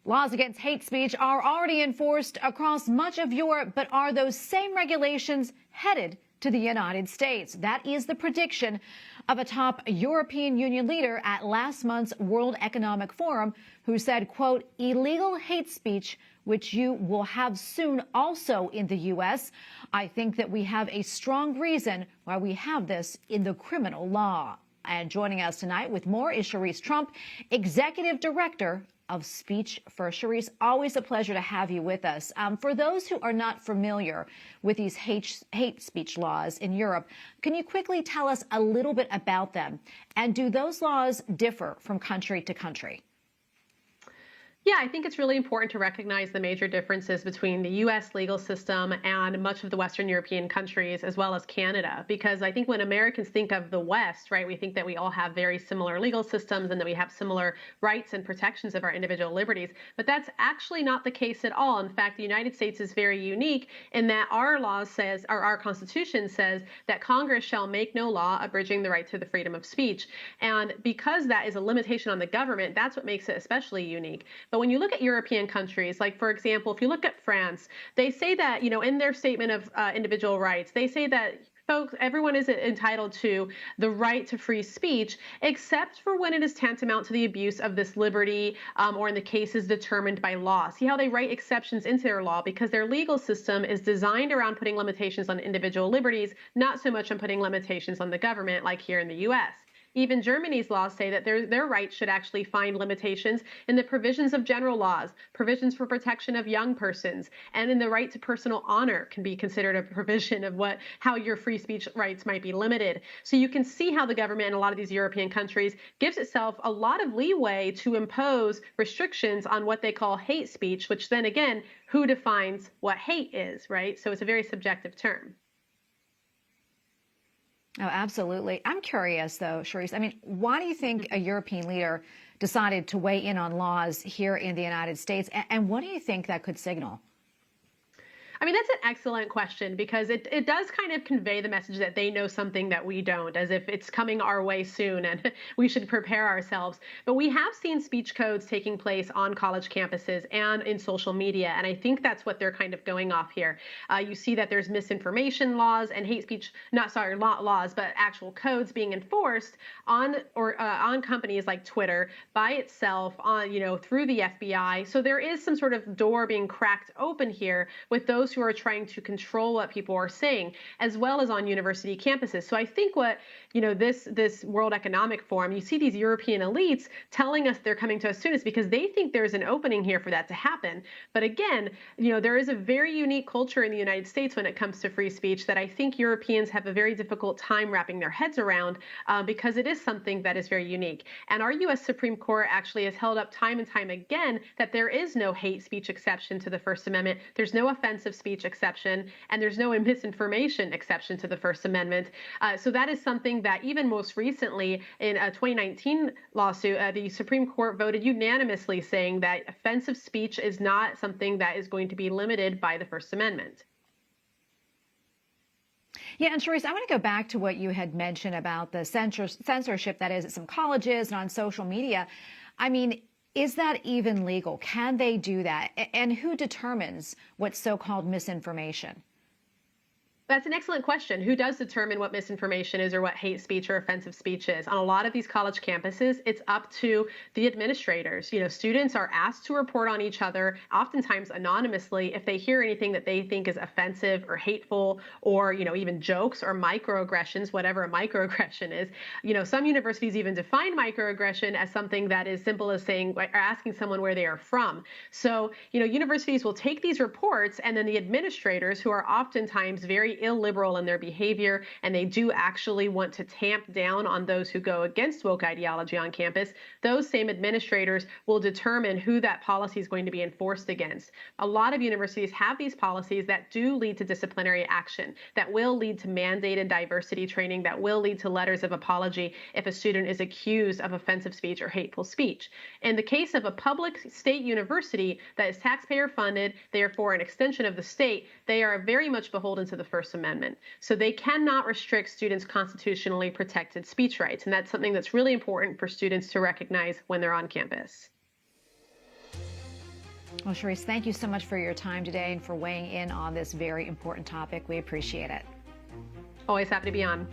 Laws against hate speech are already enforced across much of Europe, but are those same regulations headed to the United States? That is the prediction of a top European Union leader at last month's World Economic Forum, who said, quote, illegal hate speech, which you will have soon also in the U.S. I think that we have a strong reason why we have this in the criminal law. And joining us tonight with more is Cherise Trump, Executive Director of Speech First. Cherise, always a pleasure to have you with us. For those who are not familiar with these hate speech laws in Europe, can you quickly tell us a little bit about them? And do those laws differ from country to country? Yeah, I think it's really important to recognize the major differences between the U.S. legal system and much of the Western European countries, as well as Canada, because I think when Americans think of the West, right, we think that we all have very similar legal systems and that we have similar rights and protections of our individual liberties. But that's actually not the case at all. In fact, the United States is very unique in that our law says, or our Constitution says, that Congress shall make no law abridging the right to the freedom of speech. And because that is a limitation on the government, that's what makes it especially unique. But when you look at European countries, like, for example, if you look at France, they say that, in their statement of individual rights, they say that folks, everyone is entitled to the right to free speech, except for when it is tantamount to the abuse of this liberty, or in the cases determined by law. See how they write exceptions into their law, because their legal system is designed around putting limitations on individual liberties, not so much on putting limitations on the government, like here in the U.S. Even Germany's laws say that their rights should actually find limitations in the provisions of general laws, provisions for protection of young persons, and in the right to personal honor can be considered a provision of how your free speech rights might be limited. So you can see how the government in a lot of these European countries gives itself a lot of leeway to impose restrictions on what they call hate speech, which then again, who defines what hate is, right? So it's a very subjective term. Oh, absolutely. I'm curious, though, Cherise. I mean, why do you think a European leader decided to weigh in on laws here in the United States? And what do you think that could signal? I mean, that's an excellent question, because it does kind of convey the message that they know something that we don't, as if it's coming our way soon and we should prepare ourselves. But we have seen speech codes taking place on college campuses and in social media, and I think that's what they're kind of going off here. You see that there's misinformation laws and hate speech, not laws, but actual codes being enforced on companies like Twitter by itself, through the FBI. So there is some sort of door being cracked open here with those who are trying to control what people are saying, as well as on university campuses. So I think what, this World Economic Forum, you see these European elites telling us they're coming to us soon, is because they think there's an opening here for that to happen. But again, there is a very unique culture in the United States when it comes to free speech that I think Europeans have a very difficult time wrapping their heads around, because it is something that is very unique. And our U.S. Supreme Court actually has held up time and time again that there is no hate speech exception to the First Amendment. There's no offensive speech exception, and there's no misinformation exception to the First Amendment. So that is something that even most recently in a 2019 lawsuit, the Supreme Court voted unanimously saying that offensive speech is not something that is going to be limited by the First Amendment. Yeah, and Cherise, I want to go back to what you had mentioned about the censorship that is at some colleges and on social media. I mean, is that even legal? Can they do that? And who determines what's so-called misinformation? That's an excellent question. Who does determine what misinformation is or what hate speech or offensive speech is? On a lot of these college campuses, it's up to the administrators. Students are asked to report on each other, oftentimes anonymously, if they hear anything that they think is offensive or hateful, or, even jokes or microaggressions, whatever a microaggression is. Some universities even define microaggression as something that is simple as saying, or asking someone where they are from. So, universities will take these reports, and then the administrators, who are oftentimes very illiberal in their behavior, and they do actually want to tamp down on those who go against woke ideology on campus, those same administrators will determine who that policy is going to be enforced against. A lot of universities have these policies that do lead to disciplinary action, that will lead to mandated diversity training, that will lead to letters of apology if a student is accused of offensive speech or hateful speech. In the case of a public state university that is taxpayer funded, therefore an extension of the state, they are very much beholden to the First Amendment. So they cannot restrict students' constitutionally protected speech rights. And that's something that's really important for students to recognize when they're on campus. Well, Charisse, thank you so much for your time today and for weighing in on this very important topic. We appreciate it. Always happy to be on.